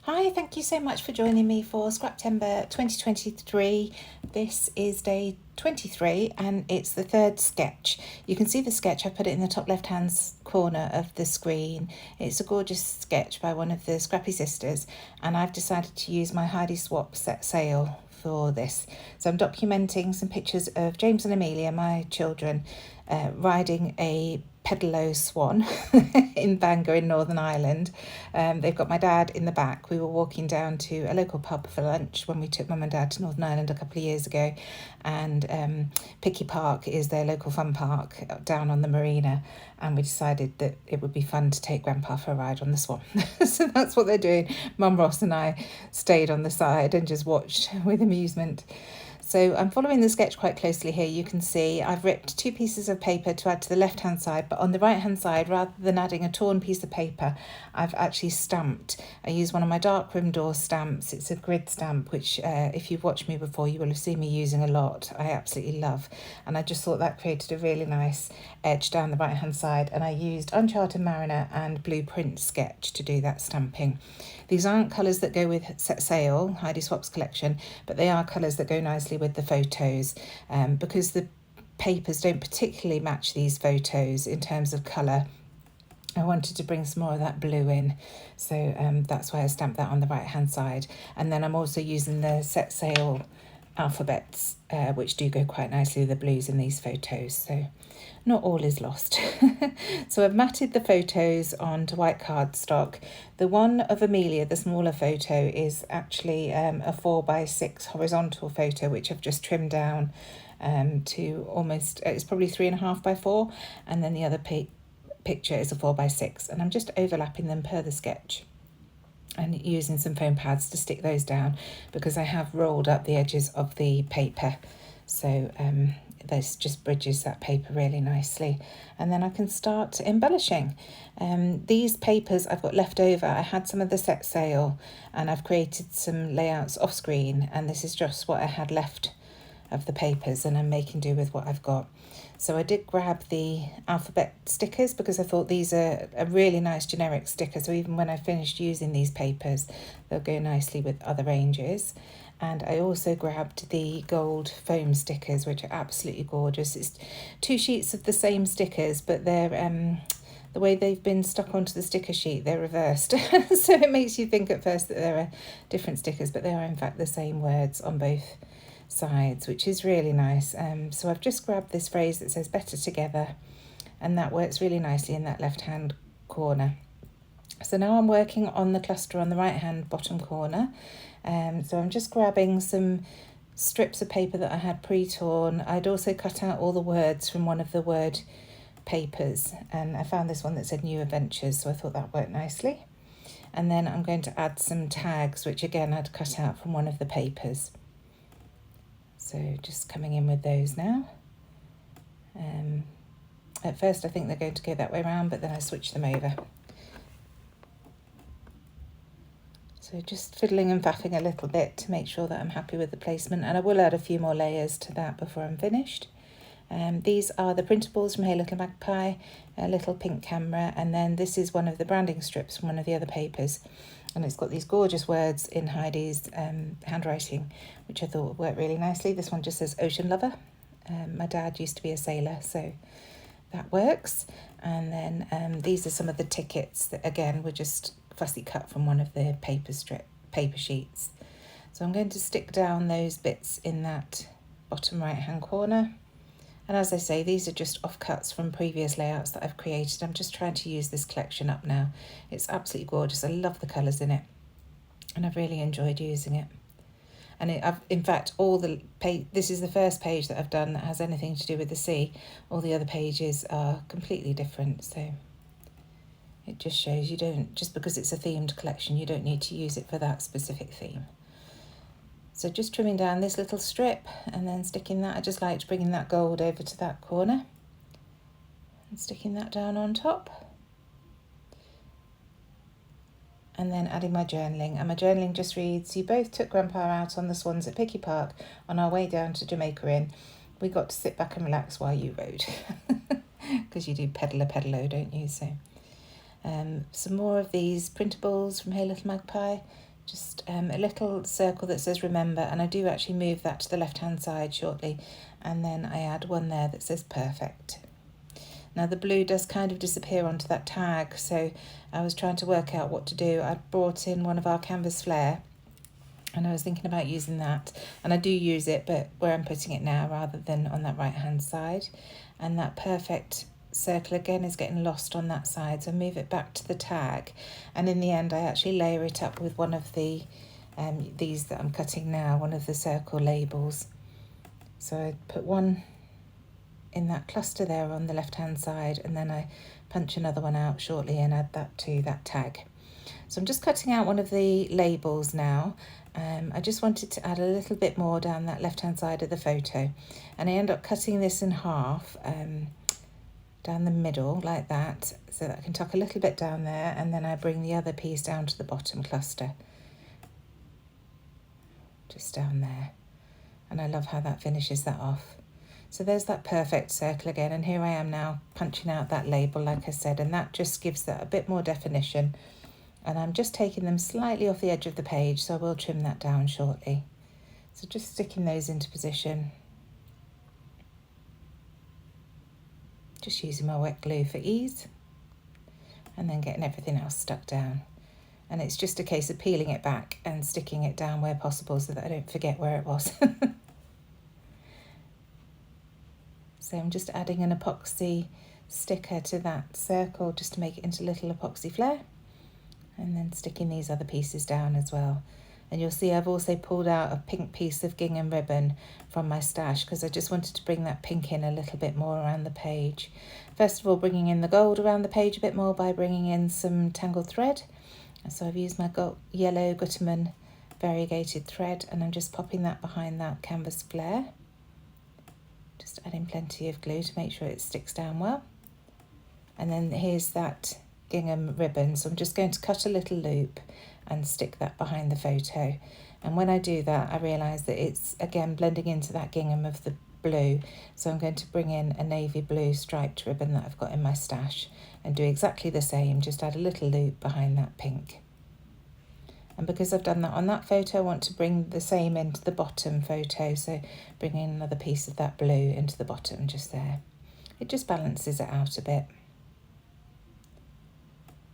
Hi, thank you so much for joining me for Scraptember 2023. This is day 23 and it's the third sketch. You can see the sketch, I put it in the top left hand corner of the screen. It's a gorgeous sketch by one of the Scrappy sisters, and I've decided to use my Heidi Swapp set sail for this. So I'm documenting some pictures of James and Amelia, my children, riding a pedalo swan in Bangor in Northern Ireland. They've got my dad in the back. We were walking down to a local pub for lunch when we took Mum and Dad to Northern Ireland a couple of years ago, and Picky Park is their local fun park down on the marina, and we decided that it would be fun to take Grandpa for a ride on the swan. So that's what they're doing. Mum Ross and I stayed on the side and just watched with amusement. So I'm following the sketch quite closely here. You can see I've ripped two pieces of paper to add to the left hand side, but on the right hand side, rather than adding a torn piece of paper, I've actually stamped. I use one of my darkroom door stamps. It's a grid stamp, which if you've watched me before, you will have seen me using a lot. I absolutely love. And I just thought that created a really nice edge down the right hand side. And I used Uncharted Mariner and Blueprint Sketch to do that stamping. These aren't colours that go with Set Sail, Heidi Swapp's collection, but they are colours that go nicely with the photos, because the papers don't particularly match these photos in terms of colour. I wanted to bring some more of that blue in, so that's why I stamped that on the right hand side. And then I'm also using the Set Sail alphabets, which do go quite nicely with the blues in these photos, so not all is lost. So I've matted the photos onto white cardstock. The one of Amelia, the smaller photo, is actually a 4x6 horizontal photo, which I've just trimmed down to almost, it's probably 3.5 by 4, and then the other picture is a 4x6, and I'm just overlapping them per the sketch and using some foam pads to stick those down, because I have rolled up the edges of the paper, so this just bridges that paper really nicely. And then I can start embellishing. These papers I've got left over. I had some of the Set Sail and I've created some layouts off screen, and this is just what I had left of the papers, and I'm making do with what I've got. So I did grab the alphabet stickers because I thought these are a really nice generic sticker, so even when I finished using these papers, they'll go nicely with other ranges. And I also grabbed the gold foam stickers, which are absolutely gorgeous. It's two sheets of the same stickers, but they're the way they've been stuck onto the sticker sheet, they're reversed. So it makes you think at first that there are different stickers, but they are in fact the same words on both sides, which is really nice. So I've just grabbed this phrase that says better together, and that works really nicely in that left hand corner. So now I'm working on the cluster on the right hand bottom corner. So I'm just grabbing some strips of paper that I had pre-torn. I'd also cut out all the words from one of the word papers, and I found this one that said New Adventures, so I thought that worked nicely. And then I'm going to add some tags, which again I'd cut out from one of the papers. So just coming in with those now. At first I think they're going to go that way around, but then I switch them over. So just fiddling and faffing a little bit to make sure that I'm happy with the placement, and I will add a few more layers to that before I'm finished. These are the printables from Hey Little Magpie, a little pink camera, and then this is one of the branding strips from one of the other papers, and it's got these gorgeous words in Heidi's handwriting, which I thought would work really nicely. This one just says Ocean Lover. My dad used to be a sailor, so that works. And then these are some of the tickets that again were just fussy cut from one of the paper sheets. So I'm going to stick down those bits in that bottom right hand corner. And as I say, these are just offcuts from previous layouts that I've created. I'm just trying to use this collection up now. It's absolutely gorgeous. I love the colours in it, and I've really enjoyed using it. And in fact, this is the first page that I've done that has anything to do with the sea. All the other pages are completely different, so it just shows just because it's a themed collection, you don't need to use it for that specific theme. So just trimming down this little strip and then sticking that. I just liked bringing that gold over to that corner and sticking that down on top. And then adding my journaling. And my journaling just reads, you both took Grandpa out on the swans at Picky Park on our way down to Jamaica Inn. We got to sit back and relax while you rode. Because you do pedalo, don't you? So some more of these printables from Hey Little Magpie. just a little circle that says remember, and I do actually move that to the left hand side shortly, and then I add one there that says perfect. Now the blue does kind of disappear onto that tag, so I was trying to work out what to do. I brought in one of our canvas Flair, and I was thinking about using that, and I do use it, but where I'm putting it now rather than on that right hand side. And that perfect circle again is getting lost on that side, so I move it back to the tag, and in the end I actually layer it up with one of the these that I'm cutting now, one of the circle labels. So I put one in that cluster there on the left hand side, and then I punch another one out shortly and add that to that tag. So I'm just cutting out one of the labels now. I just wanted to add a little bit more down that left hand side of the photo, and I end up cutting this in half down the middle like that, so that I can tuck a little bit down there, and then I bring the other piece down to the bottom cluster, just down there, and I love how that finishes that off. So there's that perfect circle again, and here I am now punching out that label like I said, and that just gives that a bit more definition. And I'm just taking them slightly off the edge of the page, so I will trim that down shortly. So just sticking those into position. Just using my wet glue for ease, and then getting everything else stuck down. And it's just a case of peeling it back and sticking it down where possible so that I don't forget where it was. So I'm just adding an epoxy sticker to that circle just to make it into little epoxy Flair, and then sticking these other pieces down as well. And you'll see I've also pulled out a pink piece of gingham ribbon from my stash because I just wanted to bring that pink in a little bit more around the page. First of all, bringing in the gold around the page a bit more by bringing in some tangled thread. And so I've used my yellow Gutermann variegated thread, and I'm just popping that behind that canvas Flair. Just adding plenty of glue to make sure it sticks down well. And then here's that gingham ribbon, so I'm just going to cut a little loop and stick that behind the photo. And when I do that, I realise that it's again blending into that gingham of the blue, so I'm going to bring in a navy blue striped ribbon that I've got in my stash and do exactly the same, just add a little loop behind that pink. And because I've done that on that photo, I want to bring the same into the bottom photo, so bringing another piece of that blue into the bottom just there. It just balances it out a bit.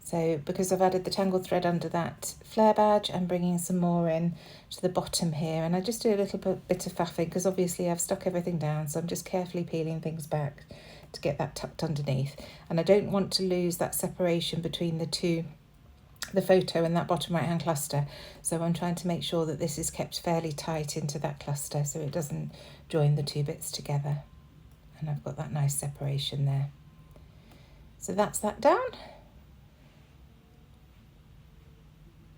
So because I've added the tangled thread under that Flair badge, I'm bringing some more in to the bottom here, and I just do a little bit of faffing because obviously I've stuck everything down, so I'm just carefully peeling things back to get that tucked underneath. And I don't want to lose that separation between the photo and that bottom right hand cluster, so I'm trying to make sure that this is kept fairly tight into that cluster so it doesn't join the two bits together, and I've got that nice separation there. So that's that down,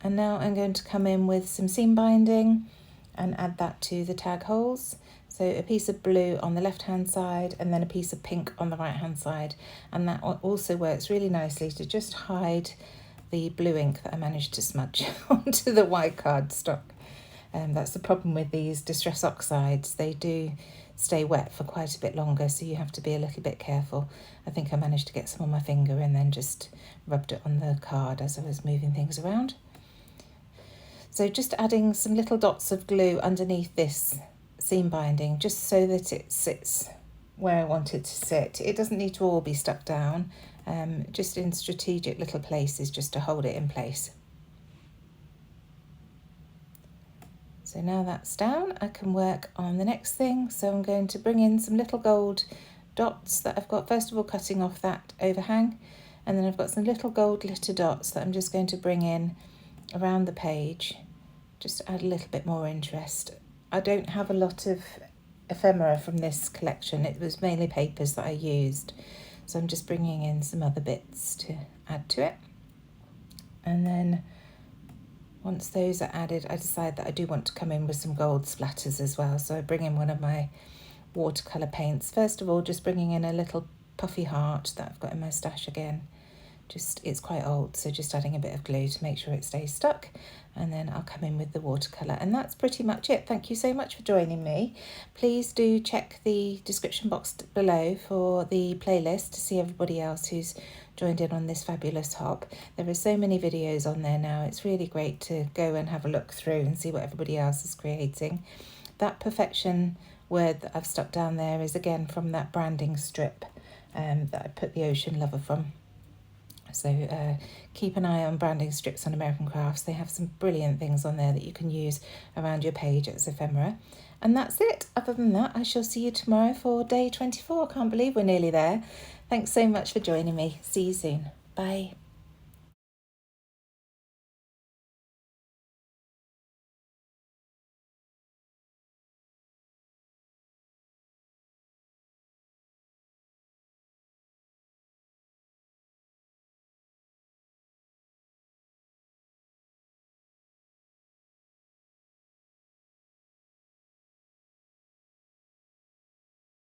and now I'm going to come in with some seam binding and add that to the tag holes. So a piece of blue on the left hand side and then a piece of pink on the right hand side, and that also works really nicely to just hide the blue ink that I managed to smudge onto the white cardstock. That's the problem with these Distress Oxides. They do stay wet for quite a bit longer, so you have to be a little bit careful. I think I managed to get some on my finger and then just rubbed it on the card as I was moving things around. So just adding some little dots of glue underneath this seam binding just so that it sits where I want it to sit. It doesn't need to all be stuck down, just in strategic little places just to hold it in place. So now that's down, I can work on the next thing. So I'm going to bring in some little gold dots that I've got, first of all cutting off that overhang, and then I've got some little gold glitter dots that I'm just going to bring in around the page just to add a little bit more interest. I don't have a lot of ephemera from this collection, it was mainly papers that I used, so I'm just bringing in some other bits to add to it. And then once those are added, I decide that I do want to come in with some gold splatters as well, so I bring in one of my watercolour paints. First of all, just bringing in a little puffy heart that I've got in my stash again, it's quite old, so just adding a bit of glue to make sure it stays stuck, and then I'll come in with the watercolour, and that's pretty much it. Thank you so much for joining me. Please do check the description box below for the playlist to see everybody else who's joined in on this fabulous hop. There are so many videos on there now, it's really great to go and have a look through and see what everybody else is creating. That perfection word that I've stuck down there is again from that branding strip that I put the Ocean Lover from. So keep an eye on branding strips on American Crafts. They have some brilliant things on there that you can use around your page as ephemera. And that's it. Other than that, I shall see you tomorrow for day 24. I can't believe we're nearly there. Thanks so much for joining me. See you soon. Bye.